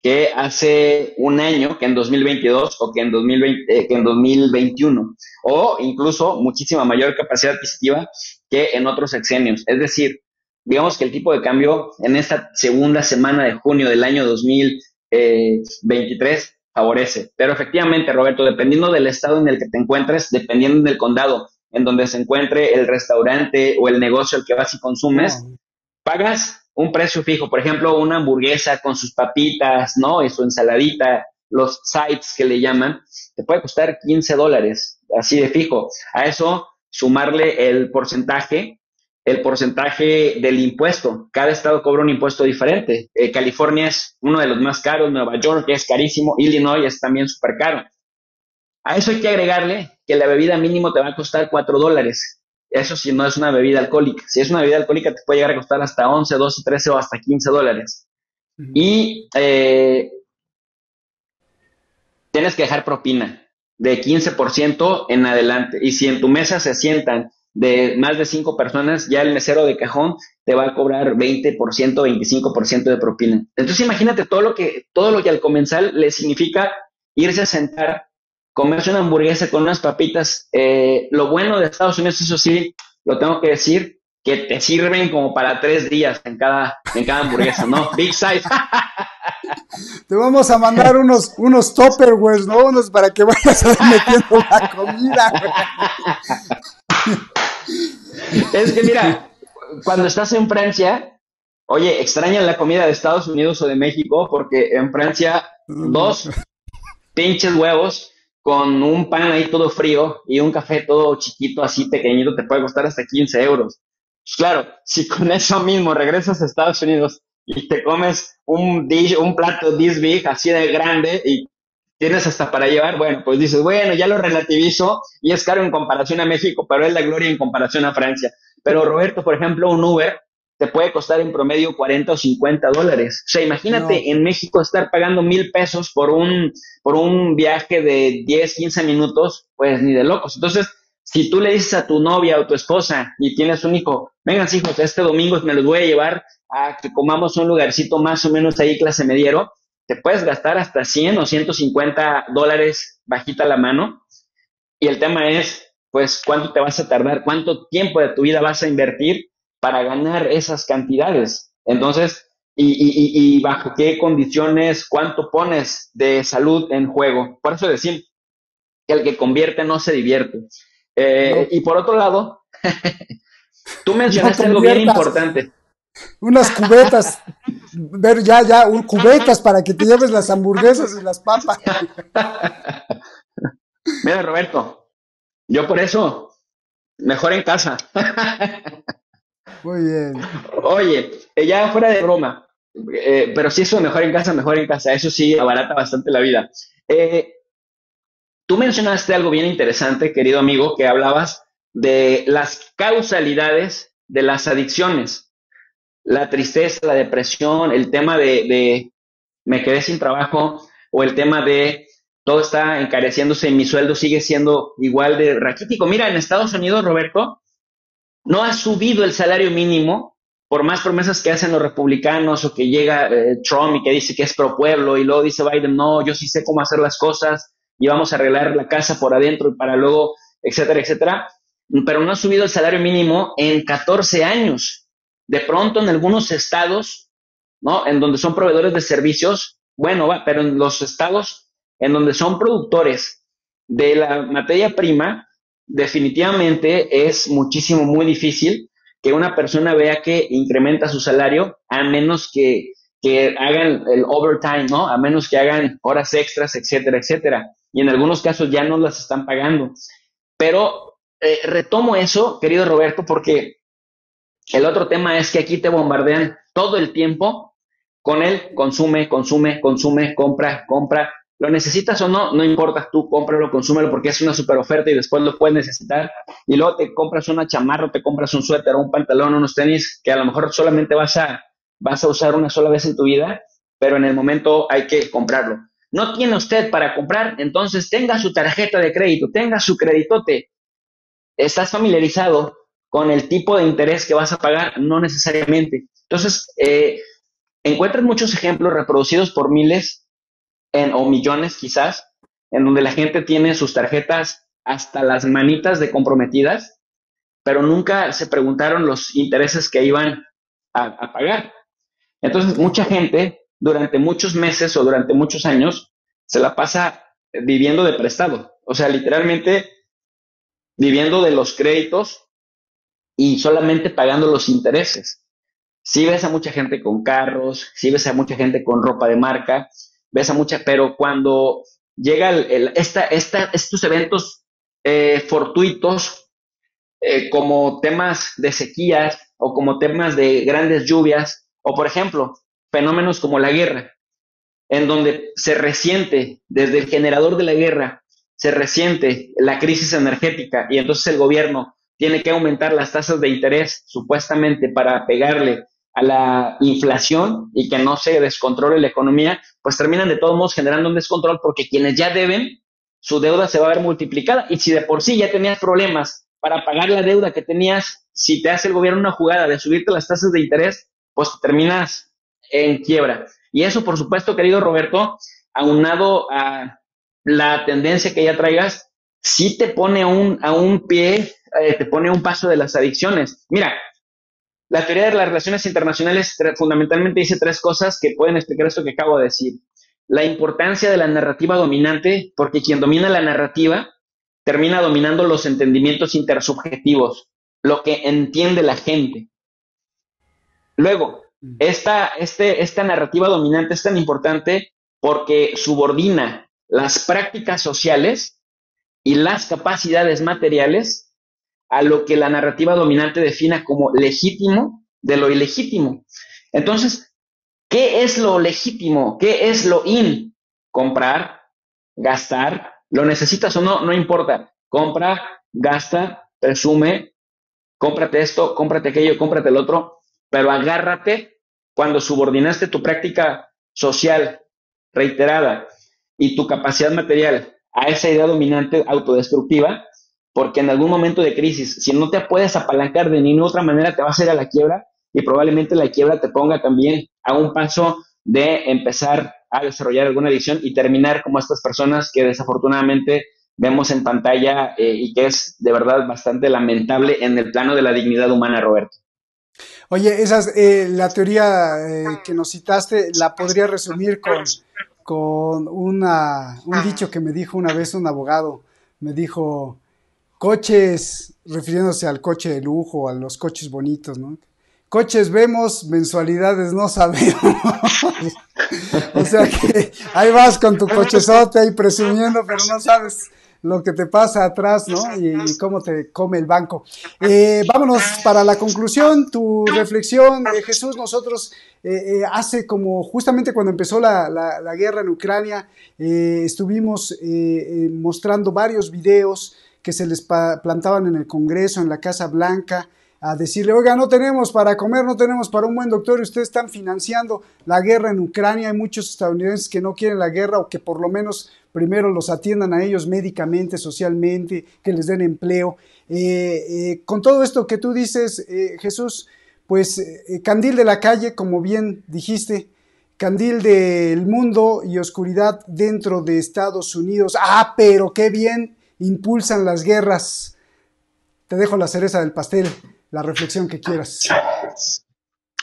que hace un año, que en 2022 o que en 2020, que en 2021, o incluso muchísima mayor capacidad adquisitiva que en otros sexenios. Es decir, digamos que el tipo de cambio en esta segunda semana de junio del año 2023 favorece. Pero efectivamente, Roberto, dependiendo del estado en el que te encuentres, dependiendo del condado en donde se encuentre el restaurante o el negocio al que vas y consumes, No, pagas un precio fijo. Por ejemplo, una hamburguesa con sus papitas, ¿no? Y su ensaladita, los sides que le llaman, te puede costar $15, así de fijo. A eso sumarle el porcentaje del impuesto. Cada estado cobra un impuesto diferente. California es uno de los más caros, Nueva York es carísimo, Illinois es también súper caro. A eso hay que agregarle que la bebida mínimo te va a costar $4. Eso si no es una bebida alcohólica. Si es una bebida alcohólica te puede llegar a costar hasta 11, 12, 13 o hasta $15. ujú. Y tienes que dejar propina de 15% en adelante. Y si en tu mesa se sientan de más de 5 personas, ya el mesero de cajón te va a cobrar 20%, 25% de propina. Entonces imagínate todo lo que al comensal le significa irse a sentar, comerse una hamburguesa con unas papitas. Lo bueno de Estados Unidos, eso sí, lo tengo que decir, que te sirven como para 3 días en cada hamburguesa, ¿no? Big size. Te vamos a mandar unos Tupperwares, ¿no? Unos para que vayas a ir metiendo la comida, güey. Es que mira, cuando estás en Francia, oye, extraña la comida de Estados Unidos o de México, porque en Francia dos pinches huevos con un pan ahí todo frío y un café todo chiquito, así pequeñito, te puede costar hasta 15 euros. Pues claro, si con eso mismo regresas a Estados Unidos y te comes un plato this big, así de grande, y tienes hasta para llevar, bueno, pues dices, bueno, ya lo relativizo y es caro en comparación a México, pero es la gloria en comparación a Francia. Pero Roberto, por ejemplo, un Uber te puede costar en promedio 40 o $50. O sea, No, imagínate en México estar pagando $1,000 por un viaje de 10, 15 minutos, pues ni de locos. Entonces, si tú le dices a tu novia o tu esposa y tienes un hijo, vengan hijos, este domingo me los voy a llevar a que comamos un lugarcito más o menos ahí clase mediero, te puedes gastar hasta 100 o $150 bajita la mano. Y el tema es, pues, ¿cuánto te vas a tardar? ¿Cuánto tiempo de tu vida vas a invertir para ganar esas cantidades? Entonces, y bajo qué condiciones, cuánto pones de salud en juego. Por eso decir que el que convierte no se divierte. no, Y por otro lado, tú no mencionaste algo bien conviertas. importante. Unas cubetas, ver cubetas para que te lleves las hamburguesas y las papas. Mira, Roberto, yo por eso, mejor en casa. Muy bien. Oye, ya fuera de broma, pero si eso mejor en casa, eso sí abarata bastante la vida. Eh, Tú mencionaste algo bien interesante, querido amigo, que hablabas de las causalidades de las adicciones, la tristeza, la depresión, el tema de me quedé sin trabajo o el tema de todo está encareciéndose y mi sueldo sigue siendo igual de raquítico. Mira, en Estados Unidos, Roberto, no ha subido el salario mínimo por más promesas que hacen los republicanos o que llega Trump y que dice que es pro pueblo y luego dice Biden, no, yo sí sé cómo hacer las cosas y vamos a arreglar la casa por adentro y para luego, etcétera, etcétera. Pero no ha subido el salario mínimo en 14 años. De pronto en algunos estados, ¿no? En donde son proveedores de servicios, bueno, va, pero en los estados en donde son productores de la materia prima, definitivamente es muchísimo, muy difícil que una persona vea que incrementa su salario a menos que hagan el overtime, ¿no? A menos que hagan horas extras, etcétera, etcétera. Y en algunos casos ya no las están pagando. Pero retomo eso, querido Roberto, porque el otro tema es que aquí te bombardean todo el tiempo con el consume, consume, consume, compra, compra. Lo necesitas o no, no importa, tú cómpralo, consúmelo porque es una super oferta y después lo puedes necesitar. Y luego te compras una chamarra, te compras un suéter o un pantalón, unos tenis que a lo mejor solamente vas a usar una sola vez en tu vida, pero en el momento hay que comprarlo. No tiene usted para comprar, entonces tenga su tarjeta de crédito, tenga su creditote. ¿Estás familiarizado con el tipo de interés que vas a pagar? No necesariamente. Entonces, encuentras muchos ejemplos reproducidos por miles o millones quizás, en donde la gente tiene sus tarjetas hasta las manitas de comprometidas, pero nunca se preguntaron los intereses que iban a pagar. Entonces, mucha gente durante muchos meses o durante muchos años se la pasa viviendo de prestado. O sea, literalmente viviendo de los créditos y solamente pagando los intereses. Sí ves a mucha gente con carros, sí ves a mucha gente con ropa de marca, ves a mucha, pero cuando llega estos eventos fortuitos, como temas de sequías o como temas de grandes lluvias, o por ejemplo, fenómenos como la guerra, en donde se resiente desde el generador de la guerra, se resiente la crisis energética y entonces el gobierno tiene que aumentar las tasas de interés supuestamente para pegarle a la inflación y que no se descontrole la economía, pues terminan de todos modos generando un descontrol porque quienes ya deben, su deuda se va a ver multiplicada y si de por sí ya tenías problemas para pagar la deuda que tenías, si te hace el gobierno una jugada de subirte las tasas de interés, pues terminas en quiebra. Y eso, por supuesto, querido Roberto, aunado a la tendencia que ya traigas, sí te pone a un pie, te pone a un paso de las adicciones. Mira, la teoría de las relaciones internacionales fundamentalmente dice tres cosas que pueden explicar esto que acabo de decir. La importancia de la narrativa dominante, porque quien domina la narrativa termina dominando los entendimientos intersubjetivos, lo que entiende la gente. Luego, esta narrativa dominante es tan importante porque subordina las prácticas sociales y las capacidades materiales a lo que la narrativa dominante defina como legítimo de lo ilegítimo. Entonces, ¿qué es lo legítimo? ¿Qué es lo in? Comprar, gastar, lo necesitas o no, no importa. Compra, gasta, presume, cómprate esto, cómprate aquello, cómprate el otro, pero agárrate cuando subordinaste tu práctica social reiterada y tu capacidad material a esa idea dominante autodestructiva, porque en algún momento de crisis, si no te puedes apalancar de ninguna otra manera, te vas a ir a la quiebra y probablemente la quiebra te ponga también a un paso de empezar a desarrollar alguna adicción y terminar como estas personas que desafortunadamente vemos en pantalla y que es de verdad bastante lamentable en el plano de la dignidad humana, Roberto. Oye, la teoría que nos citaste la podría resumir con un dicho que me dijo una vez un abogado. Me dijo, coches, refiriéndose al coche de lujo, a los coches bonitos, ¿no? Coches vemos, mensualidades no sabemos. O sea que ahí vas con tu cochezote ahí presumiendo, pero no sabes lo que te pasa atrás, ¿no? Y cómo te come el banco. Vámonos para la conclusión, tu reflexión, Jesús. Nosotros hace como justamente cuando empezó la guerra en Ucrania, estuvimos mostrando varios videos que se les plantaban en el Congreso, en la Casa Blanca, a decirle, oiga, no tenemos para comer, no tenemos para un buen doctor, y ustedes están financiando la guerra en Ucrania. Hay muchos estadounidenses que no quieren la guerra o que por lo menos primero los atiendan a ellos médicamente, socialmente, que les den empleo. Con todo esto que tú dices, Jesús, pues candil de la calle, como bien dijiste, candil del mundo y oscuridad dentro de Estados Unidos. Ah, pero qué bien impulsan las guerras. Te dejo la cereza del pastel, la reflexión que quieras.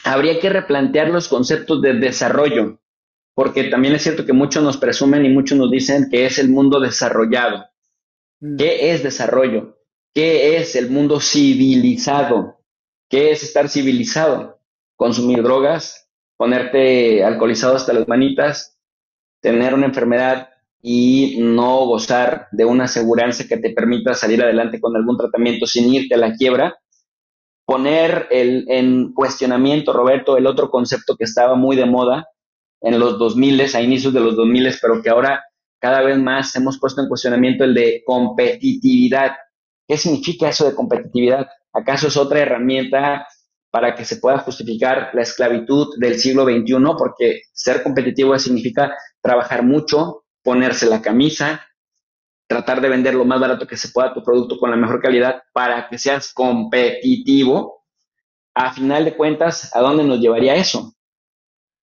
Habría que replantear los conceptos de desarrollo, porque también es cierto que muchos nos presumen y muchos nos dicen que es el mundo desarrollado. ¿Qué es desarrollo? ¿Qué es el mundo civilizado? ¿Qué es estar civilizado? Consumir drogas, ponerte alcoholizado hasta las manitas, tener una enfermedad y no gozar de una aseguranza que te permita salir adelante con algún tratamiento sin irte a la quiebra. Poner en cuestionamiento, Roberto, el otro concepto que estaba muy de moda en los 2000, a inicios de los 2000, pero que ahora cada vez más hemos puesto en cuestionamiento, el de competitividad. ¿Qué significa eso de competitividad? ¿Acaso es otra herramienta para que se pueda justificar la esclavitud del siglo XXI? Porque ser competitivo significa trabajar mucho, ponerse la camisa, tratar de vender lo más barato que se pueda tu producto con la mejor calidad para que seas competitivo. A final de cuentas, ¿a dónde nos llevaría eso?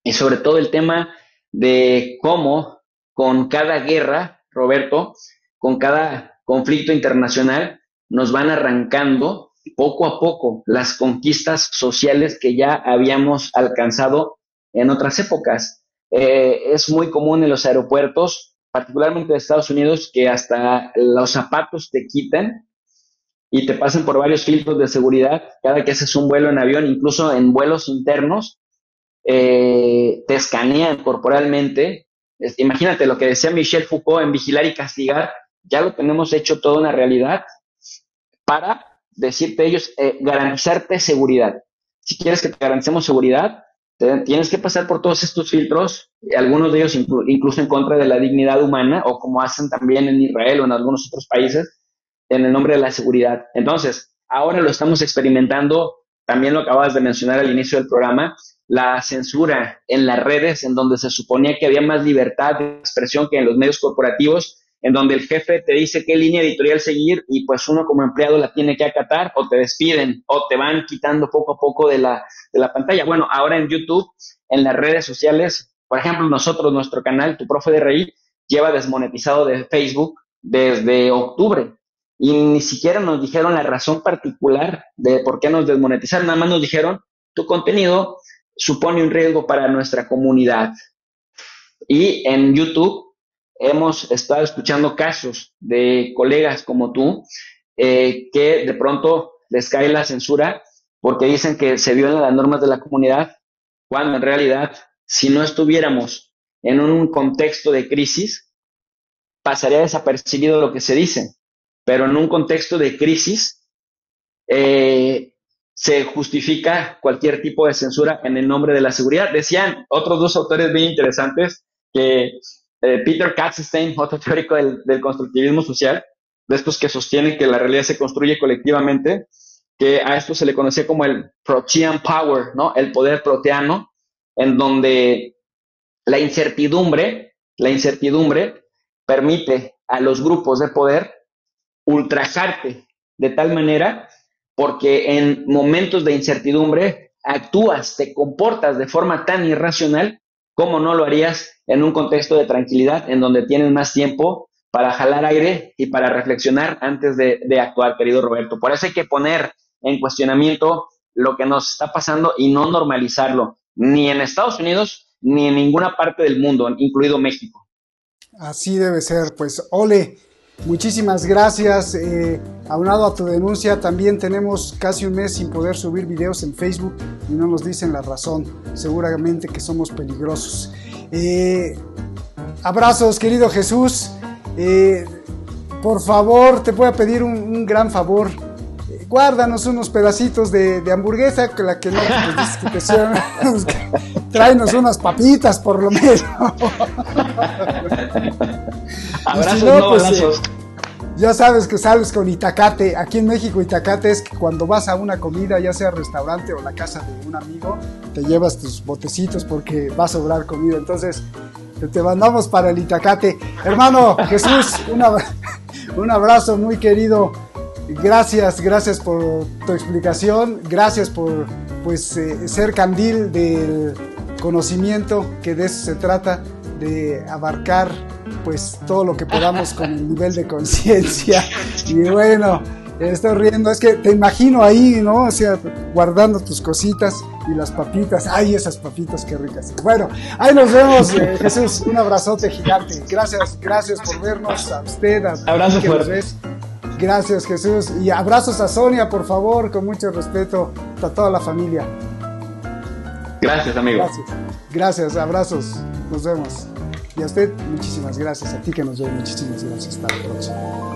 y sobre todo el tema de cómo con cada guerra, Roberto, con cada conflicto internacional, nos van arrancando poco a poco las conquistas sociales que ya habíamos alcanzado en otras épocas. Es muy común en los aeropuertos, particularmente de Estados Unidos, que hasta los zapatos te quitan y te pasan por varios filtros de seguridad cada que haces un vuelo en avión, incluso en vuelos internos, te escanean corporalmente. Imagínate lo que decía Michel Foucault en Vigilar y Castigar, ya lo tenemos hecho toda una realidad para decirte ellos, garantizarte seguridad. Si quieres que te garanticemos seguridad, tienes que pasar por todos estos filtros, algunos de ellos incluso en contra de la dignidad humana, o como hacen también en Israel o en algunos otros países, en el nombre de la seguridad. Entonces, ahora lo estamos experimentando, también lo acabas de mencionar al inicio del programa, la censura en las redes, en donde se suponía que había más libertad de expresión que en los medios corporativos, en donde el jefe te dice qué línea editorial seguir y pues uno como empleado la tiene que acatar, o te despiden o te van quitando poco a poco de la pantalla. Bueno, ahora en YouTube, en las redes sociales, por ejemplo, nosotros, nuestro canal, Tu Profe de Reír, lleva desmonetizado de Facebook desde octubre y ni siquiera nos dijeron la razón particular de por qué nos desmonetizaron, nada más nos dijeron tu contenido supone un riesgo para nuestra comunidad. Y en YouTube hemos estado escuchando casos de colegas como tú que de pronto les cae la censura porque dicen que se violan las normas de la comunidad, cuando en realidad, si no estuviéramos en un contexto de crisis, pasaría desapercibido lo que se dice, pero en un contexto de crisis se justifica cualquier tipo de censura en el nombre de la seguridad. Decían otros dos autores bien interesantes que Peter Katzenstein, otro teórico del constructivismo social, de estos que sostienen que la realidad se construye colectivamente, que a esto se le conocía como el Protean Power, ¿no? El poder proteano, en donde la incertidumbre permite a los grupos de poder ultrajarte de tal manera porque en momentos de incertidumbre actúas, te comportas de forma tan irracional como no lo harías en un contexto de tranquilidad en donde tienes más tiempo para jalar aire y para reflexionar antes de actuar, querido Roberto. Por eso hay que poner en cuestionamiento lo que nos está pasando y no normalizarlo, ni en Estados Unidos ni en ninguna parte del mundo, incluido México. Así debe ser, pues Ole, muchísimas gracias. Aunado a tu denuncia, también tenemos casi un mes sin poder subir videos en Facebook y no nos dicen la razón, seguramente que somos peligrosos. Abrazos, querido Jesús. Por favor, te voy a pedir un gran favor. Guárdanos unos pedacitos de hamburguesa, que la que no pues, dices que te hicieron. Tráenos unas papitas, por lo menos. Abrazos, si no, no pues, balazos. Ya sabes que sales con Itacate. Aquí en México, Itacate es que cuando vas a una comida, ya sea restaurante o la casa de un amigo, te llevas tus botecitos porque va a sobrar comida. Entonces, te mandamos para el Itacate. Hermano Jesús, un abrazo muy querido. Gracias por tu explicación. Gracias por ser candil del conocimiento, que de eso se trata, de abarcar pues todo lo que podamos con el nivel de conciencia. Y bueno, estoy riendo, es que te imagino ahí, ¿no? O sea, guardando tus cositas y las papitas. Ay, esas papitas, qué ricas. Bueno, ahí nos vemos, Jesús. Un abrazote gigante. Gracias por vernos. A usted, abrazo que fuerte. nos ves. Gracias, Jesús. Y abrazos a Sonia, por favor, con mucho respeto a toda la familia. Gracias, amigo. Gracias, abrazos. Nos vemos. Y a usted, muchísimas gracias. A ti que nos ve, muchísimas gracias. Hasta la próxima.